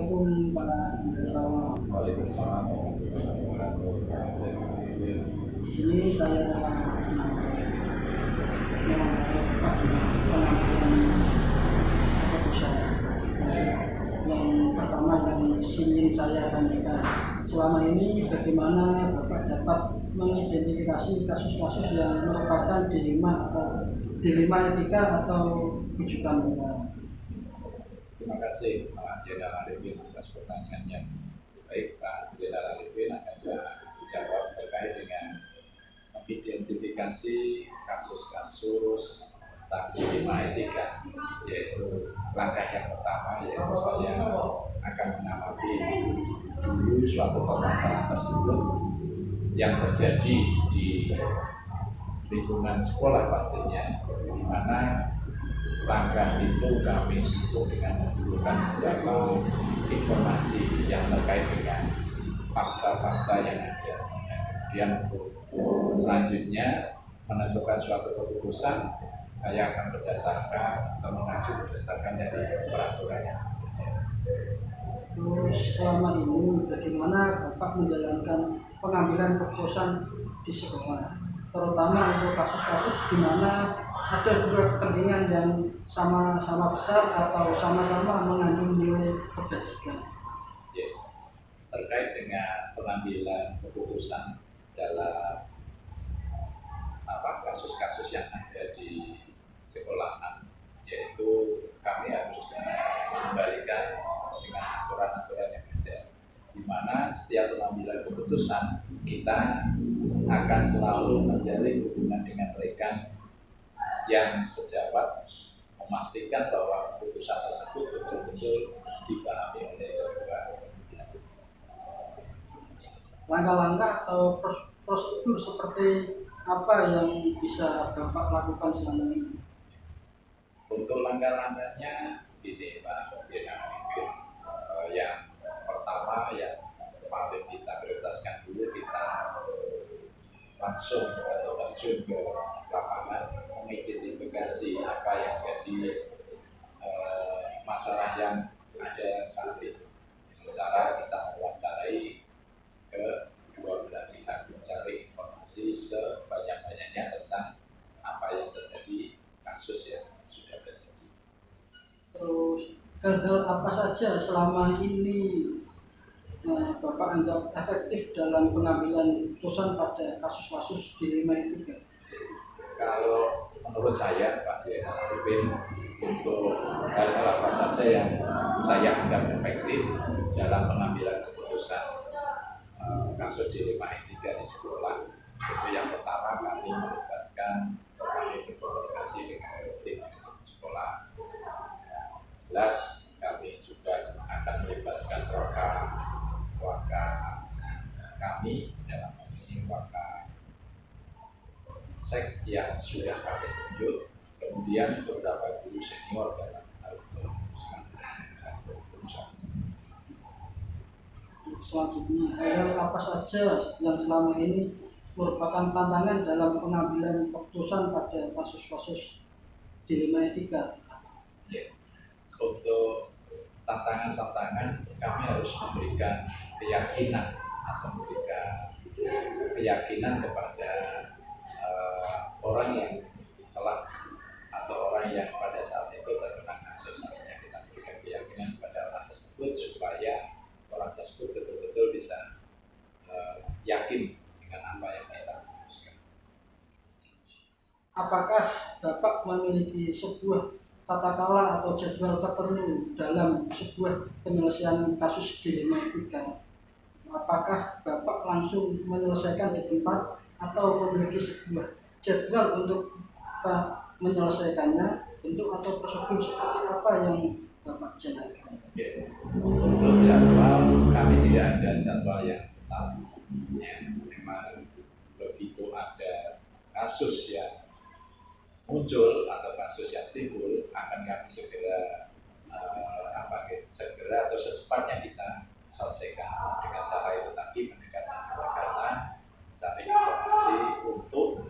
Assalamualaikum Pak. Waalaikumsalam warahmatullahi wabarakatuh. Di sini saya pengambilan keputusan. Yang pertama yang ingin saya tanyakan, selama ini bagaimana Bapak dapat mengidentifikasi kasus-kasus yang merupakan dilema etika atau rujukan moral? Terima kasih Pak Jenderal Arifin atas pertanyaannya. Baik, Pak Jenderal Arifin akan saya jawab terkait dengan mengidentifikasi kasus-kasus tentang dilema etika, yaitu langkah yang pertama yaitu saya akan mengamati dulu suatu permasalahan tersebut yang terjadi di lingkungan sekolah pastinya, di mana langkah itu kami dukung dengan mengumpulkan beberapa informasi yang terkait dengan fakta-fakta yang ada. Kemudian untuk selanjutnya menentukan suatu keputusan, saya akan berdasarkan atau mengacu berdasarkan dari peraturan yang ada. Terus selama ini bagaimana Bapak menjalankan pengambilan keputusan di sekolah, terutama untuk kasus-kasus di mana ada dua kepentingan yang sama-sama besar atau sama-sama mengandung nilai kebajikan? Ya, terkait dengan pengambilan keputusan dalam kasus-kasus yang ada di sekolahan, yaitu kami harus mengembalikan dengan aturan-aturan yang ada, di mana setiap pengambilan keputusan kita akan selalu menjalin hubungan dengan rekan yang sejabat, memastikan bahwa keputusan tersebut betul-betul dipahami oleh kedua. Langkah-langkah atau prosedur seperti apa yang bisa Bapak lakukan selama ini? Untuk langkah-langkahnya ini Pak Jenderal, yang pertama yang paling kita prioritaskan dulu, kita langsung atau terjun ke lapangan mengidentifikasi apa yang jadi masalah yang ada saat ini. Dengan cara kita mewawancarai ke dua belah pihak, mencari informasi sebanyak-banyaknya tentang apa yang terjadi, kasus yang sudah terjadi. Terus hal-hal apa saja selama ini Bapak anggap efektif dalam pengambilan keputusan pada kasus-kasus dilema etika? Kalau menurut saya Pak Jenderal Arifin, untuk hal-hal apa saja yang saya anggap efektif dalam pengambilan keputusan kasus dilema etika di sekolah, itu yang pertama kami melibatkan atau kami berkomunikasi dengan tim manajemen sekolah. Jelas kami juga akan melibatkan wakil kami dalam ini wakil sek yang sudah kami tunjuk, kemudian beberapa guru senior dalam hal memutuskan keputusan. Selanjutnya, hal apa saja yang selama ini merupakan tantangan dalam pengambilan keputusan pada kasus-kasus dilema etika? Ya. Untuk tantangan-tantangan, kami harus memberikan keyakinan atau memberikan keyakinan kepada orang yang telah atau orang yang pada saat itu terkena kasus. Artinya kita berikan keyakinan kepada orang tersebut supaya orang tersebut betul-betul bisa yakin dengan apa yang kita putuskan. Apakah Bapak memiliki sebuah tata kelola atau jadwal tertentu dalam sebuah penyelesaian kasus dilema etika? Apakah Bapak langsung menyelesaikan di tempat atau memiliki sebuah jadwal untuk menyelesaikannya, bentuk atau prosedur seperti apa yang Bapak jalankan? Ya. Untuk jadwal, kami tidak ada jadwal yang tetap. Ya, memang begitu ada kasus yang muncul atau kasus yang timbul, akan kami segera segera atau secepatnya kita selesaikan dengan cara itu tadi, mendekatkan pendekatan, cari informasi untuk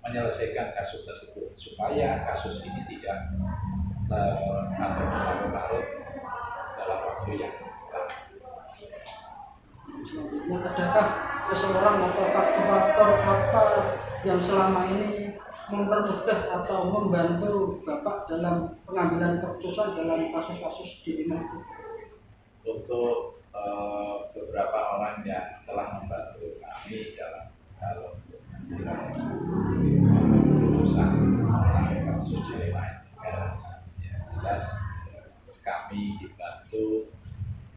menyelesaikan kasus tersebut supaya kasus ini tidak atau berlarut-larut yang selama ini mempermudah atau membantu Bapak dalam pengambilan keputusan dalam kasus-kasus di Lima itu? Untuk beberapa orang yang telah membantu kami dalam hal untuk mengambil keputusan mengenai kasus di Lima Etika, ya jelas kami dibantu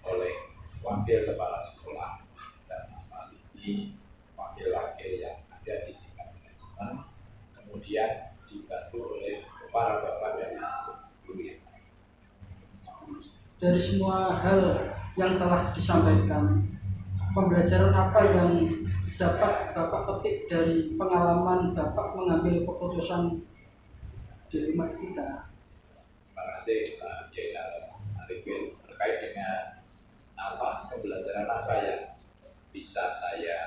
oleh wakil kepala sekolah dan hal ini wakil-wakil yang ada di tingkat manajemen, kemudian dibantu oleh para bapak dari guru yang lain. Dari semua hal yang telah disampaikan, pembelajaran apa yang dapat Bapak petik dari pengalaman Bapak mengambil keputusan di Lima Etika? Terima kasih Pak Jenderal Arifin. Terkait dengan apa pembelajaran apa yang bisa saya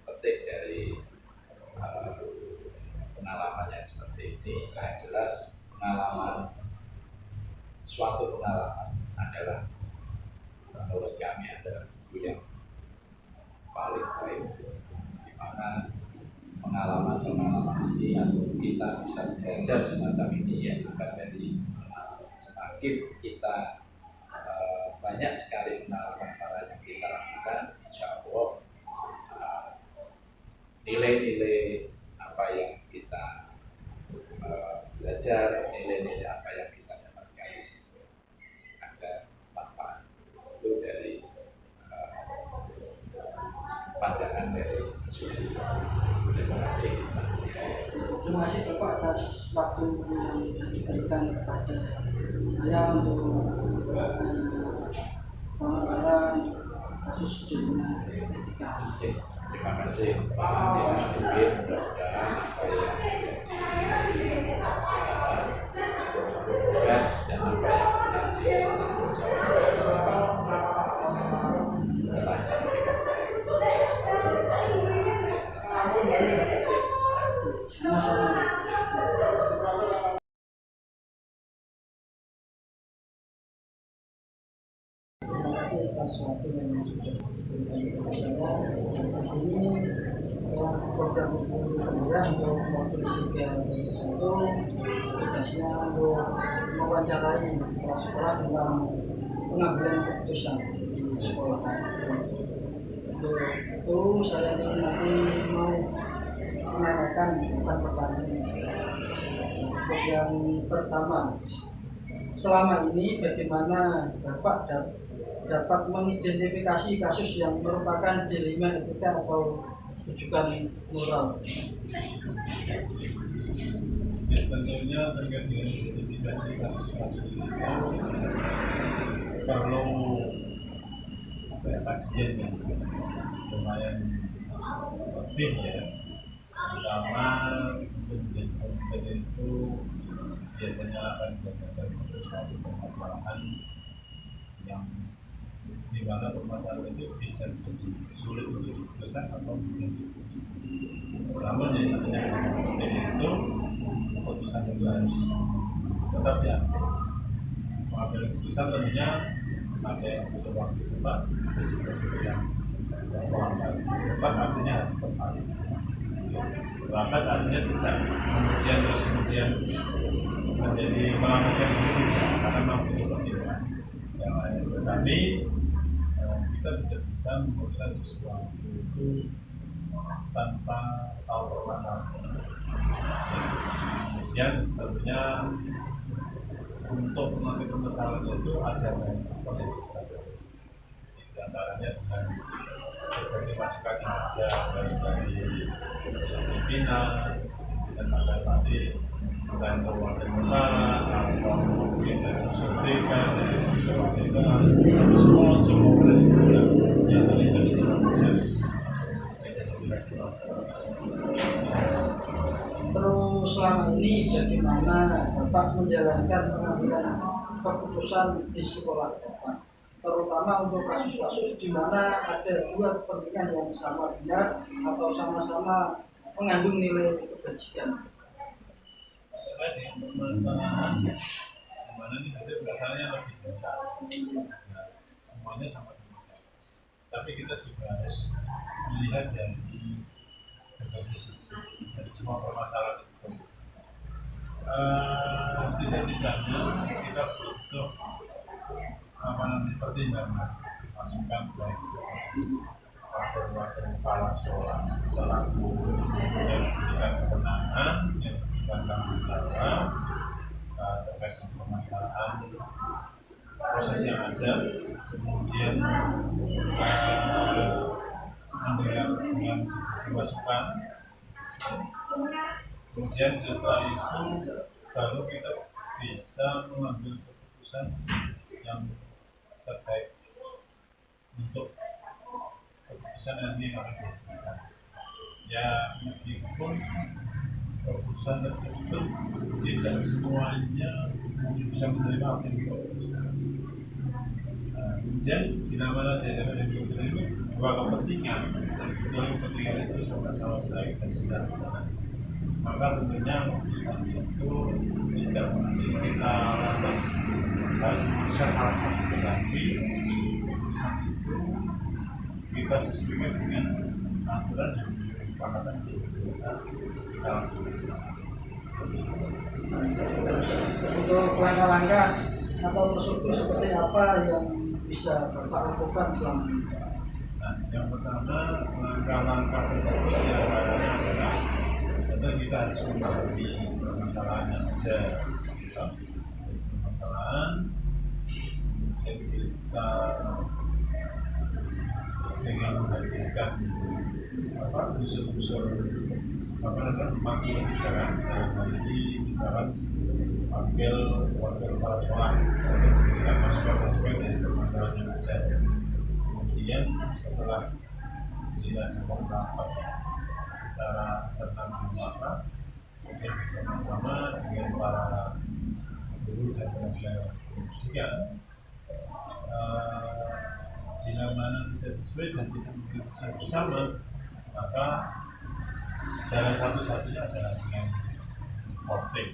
petik dari pengalaman yang seperti ini, yang jelas suatu pengalaman adalah menurut kami adalah guru yang paling baik, di mana pengalaman ini atau kita bisa belajar semacam ini ya bukan dari semakin kita banyak sekali pengalaman yang kita lakukan, insya Allah nilai-nilai apa yang kita belajar, nilai-nilai apa yang kita dapatkan di situ ada manfaat itu dari pandangan dari sudut. Terima kasih. Terima kasih Bapak atas waktu yang diberikan kepada saya untuk wawancara kasus di Lima Etika. Terima kasih Pak Jenderal Arifin. Mudah-mudahan apa yang menjadi tugas dan apa yang menjadi tanggung jawab dari Bapak bisa terlaksana dengan baik. Sukses selalu. Terima kasih. Sama-sama. Terima kasih atas waktu yang sudah diberikan kepada saya. Di sini dalam program pembelajaran untuk waktu 3.1 tugasnya untuk mewawancarai kepala sekolah tentang pengambilan keputusan di sekolah. Untuk itu saya nanti mau menanyakan pertanyaan. Untuk yang pertama, selama ini bagaimana Bapak dapat mengidentifikasi kasus yang merupakan dilema etika atau rujukan moral? Ya, tentunya terkait dengan identifikasi kasus-kasus itu perlu kajian yang lumayan lebih ya, terutama kemudian itu biasanya akan menjadi suatu permasalahan yang di mana permasalahan itu bisa jadi sulit untuk diputuskan atau mungkin namun yang penting itu keputusan itu harus tetap diambil. Mengambil keputusan tentunya ada yang butuh waktu cepat, ada juga yang lambat. Cepat artinya harus tepat. Lambat artinya tidak kemudian menjadi melambatkan diri karena memang butuh pertimbangan yang lain. Tetapi kita tidak bisa memutuskan sesuatu itu tanpa tahu permasalahan. Kemudian tentunya untuk mengambil permasalahan itu ada banyak faktor yang sudah di antaranya dengan berbagai masukan yang ada dari pimpinan dan ada tadi dan perwakilan negara atau mungkin dari konsultan dari konsultan semua yang terlibat di dalam proses. Terus selama ini bagaimana Bapak menjalankan pengambilan keputusan di sekolah Bapak, terutama untuk kasus-kasus di mana ada dua kepentingan yang sama benar atau sama-sama mengandung nilai kebajikan? Tadi permasalahan dimana nih nanti masalahnya lebih besar. Nah, semuanya sama-sama. Tapi kita juga harus melihat dari berbagai sisi. dari semua permasalahan itu. Setidak-tidaknya kita butuh pertimbangan masukan baik wakil-wakil kepala sekolah selaku yang memberikan kewenangan, yang memberikan tanggung jawab terkait dengan permasalahan proses yang ada, kemudian mendengar dengan masukan, kemudian setelah itu baru kita bisa mengambil keputusan yang terkait untuk keputusan nanti yang akan dihasilkan. Ya meskipun keputusan tersebut tidak semuanya bisa menerima apa yang kita putuskan. Kemudian bila mana jajaran yang menerima dua kepentingan, dan kepentingan itu sama-sama baik dan tidak benar, maka tentunya keputusan itu tidak mungkin kita lantas harus memutuskan salah satu, tetapi keputusan itu kita sesuaikan dengan aturan dan kesepakatan di desa kita laksanakan. Untuk langkah-langkah atau prosedur seperti apa yang bisa Bapak lakukan selama ini? Nah, yang pertama langkah-langkah tersebut diantaranya adalah tentu kita harus memahami permasalahan yang ada, permasalahan yang kita dengan menghadirkan unsur-unsur memanggil bicara dalam hal ini misalkan wakil kepala sekolah dengan masukan-masukan dari permasalahan yang ada. Kemudian setelah dilakukan rapat secara tenang dan mata, kemudian bersama-sama dengan para guru dan tenaga pendidikan, bila mana tidak sesuai dan tidak keputusan bersama, maka jalan satu-satunya adalah dengan voting.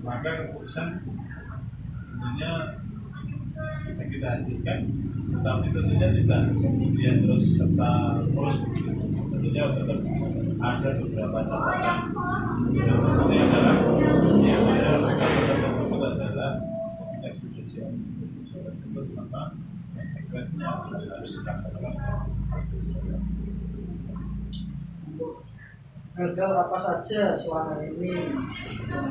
Maka keputusan tentunya bisa kita hasilkan, tetapi tentunya tidak kemudian terus tentunya tetap ada beberapa catatan. Yang penting adalah catatan tersebut adalah ketika sudah diambil keputusan tersebut, maka konsekuensinya harus dilaksanakan. Hal apa saja selama ini yang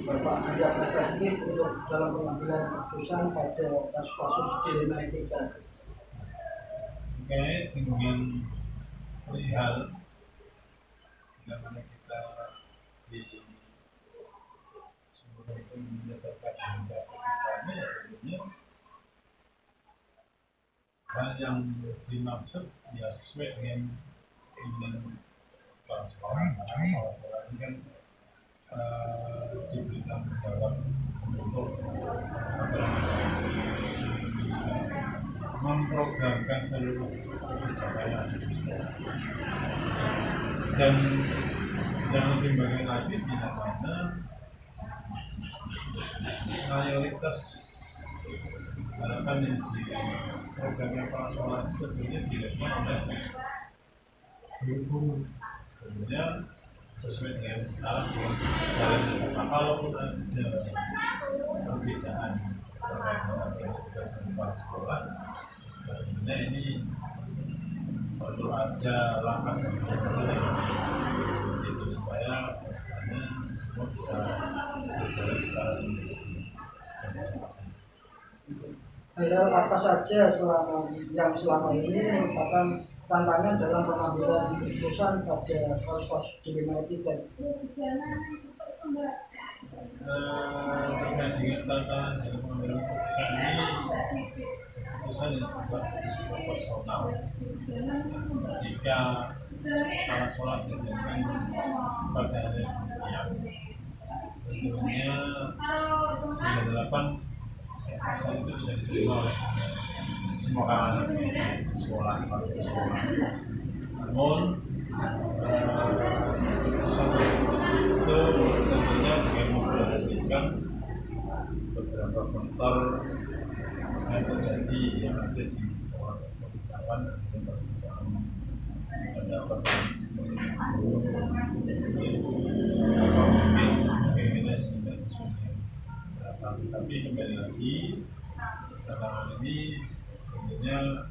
Bapak anggap efektif untuk dalam pengambilan keputusan pada kasus-kasus dilema etika? Terkait dengan perihal bagaimana kita di sumber itu menyebabkan etikanya, ya tentunya hal yang dimaksud ya sesuai dengan kepala sekolah ini kan diberi tanggung jawab untuk memprogramkan seluruh kebijakan yang ada di sekolah. Dan yang lebih bagian lagi bila mana mayoritas harapan yang di programnya kepala sekolah itu tentunya dilakukan oleh guru. Kemudian sesuai dengan jalan bersama. Kalaupun ada perbedaan terkait dengan tugas kepala sekolah, tentunya ini perlu ada langkah itu supaya semua bisa berjalan secara sinkronis dan bersama-sama. Hal apa saja yang selama ini merupakan tantangan dalam pengambilan keputusan pada kasus-kasus dilema etika? Terkait dengan tantangan dalam pengambilan keputusan ini, keputusan yang bersifat personal. Jika kepala sekolah dijadikan pada hal yang demikian, tentunya bila delapan keputusan itu bisa diterima oleh semua kalangan sekolah. Namun keputusan tersebut itu tentunya dengan memperhatikan beberapa faktor yang terjadi yang ada di sekolah tersebut, misalkan ada dapat keinginan sudah sesuai harapan. Tapi kembali lagi dalam ini tentunya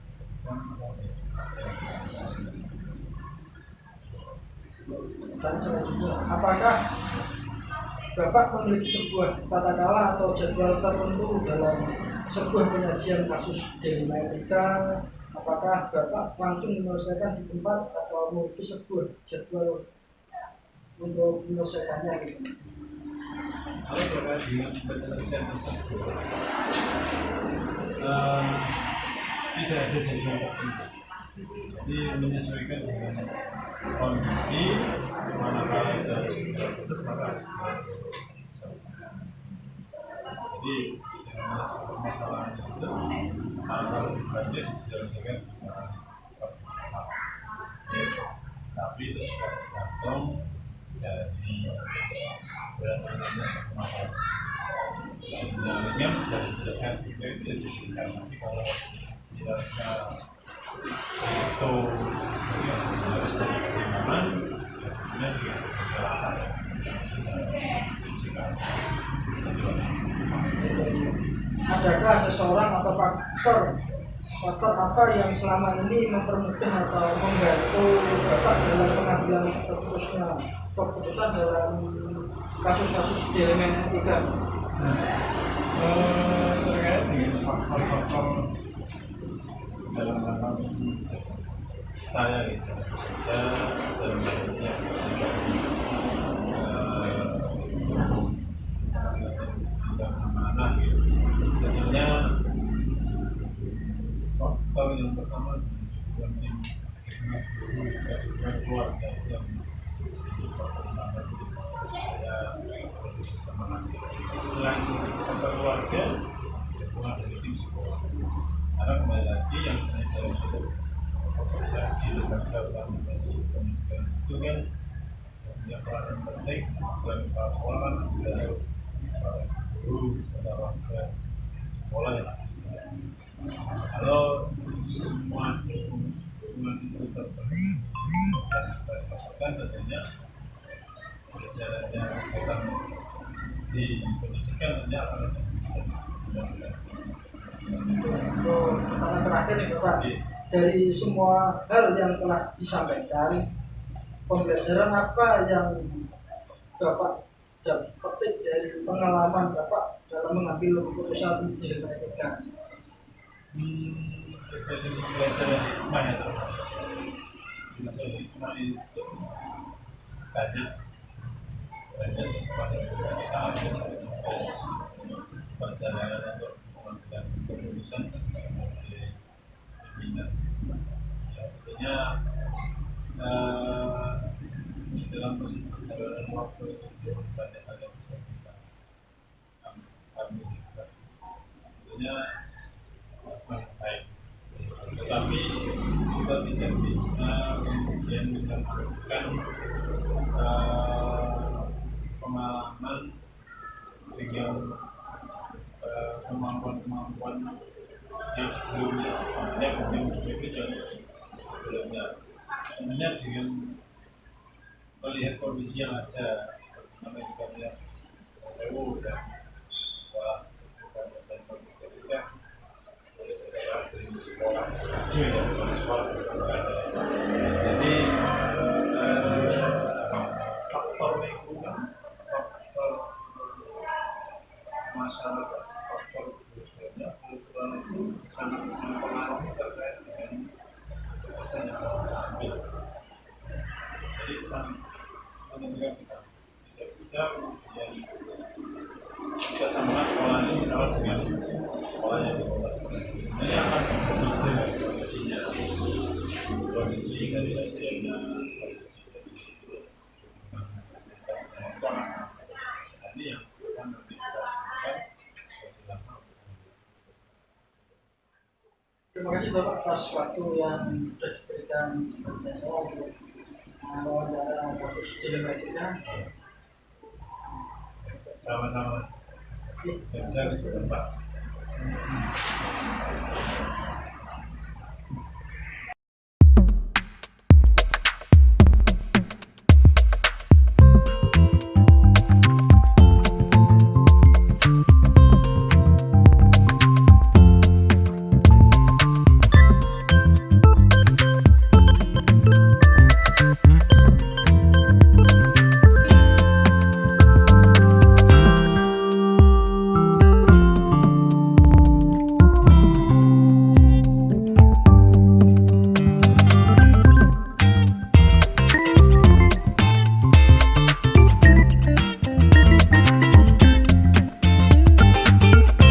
Dan selanjutnya, apakah Bapak memiliki sebuah tata cara atau jadwal tertentu dalam sebuah penyajian kasus dilematika? Apakah Bapak langsung menyelesaikan di tempat atau memiliki sebuah jadwal untuk menyelesaikannya gitu? kalau terkait dengan penyelesaian tersebut tidak ada jadwal tertentu. Jadi menyesuaikan dengan kondisi manakala itu harus putus maka harus diselesaikan. Jadi dengan permasalahan itu hal-hal banyak diselesaikan secara cepat. Tapi itu juga tergantung dari beratnya satu masalah. Yang bisa diselesaikan seperti itu diselesaikan. Tapi kalau tidak bisa itu harus dari pertimbangan, kemudian juga berjalan Adakah seseorang atau faktor apa yang selama ini mempermudah atau membantu Bapak dalam pengambilan keputusan dalam kasus-kasus di elemen etika? Terkait dengan faktor-faktor dalam hal saya gitu, saya dalam hal amanah gitu. Tentunya faktor yang pertama yang keluarga yang saya semangat. Selain faktor keluarga, dukungan dari tim sekolah. Karena kembali lagi yang saya dalam organisasi lembaga utama bagi pendidikan itu kan yang peran penting selain kepala sekolah kan ada para guru, saudara warga sekolah yang ada. Kalau semua dukungan itu terpenuhi dan didapatkan tentunya berjalannya kegiatan di pendidikan tentunya akan ada. Untuk pertanyaan terakhir nih Bapak, dari semua hal yang telah disampaikan, pembelajaran apa yang Bapak petik dari pengalaman Bapak dalam mengambil keputusan di etika? Pembelajaran hikmah ya termasuk. Pembelajaran hikmah itu banyak pada kita ambil proses perjalanan untuk mengambil keputusan sebagai pimpinan. Ya, tentunya dalam proses perjalanan waktu itu banyak hal yang bisa kita ambil. Tentunya baik, tetapi kita tidak bisa kemudian mencampurkan pengalaman dengan kemampuan yang sebelumnya, yang berbeda sebelumnya. Tentunya dengan melihat kondisi yang ada, namanya juga melihat dan sekolah dan kondisi kita boleh berjalan dari sekolah kecil dan dari sekolah berada. Jadi faktor lingkungan, faktor masyarakat, faktor budaya, kultural itu sangat mempengaruhi terkait dengan keputusan yang harus diambil. Jadi sangat menentukan sikap. Tidak bisa kemudian kita samakan sekolah ini misalnya dengan sekolah yang di bawah sekolah ini akan berbeda kondisinya, kondisi dari SDM-nya, kondisi dari ini yang akan nanti kita lakukan. Terima kasih Bapak atas waktu yang sudah diberikan kepada saya untuk wawancara kasus dilematika. Sama-sama. Dan Pak.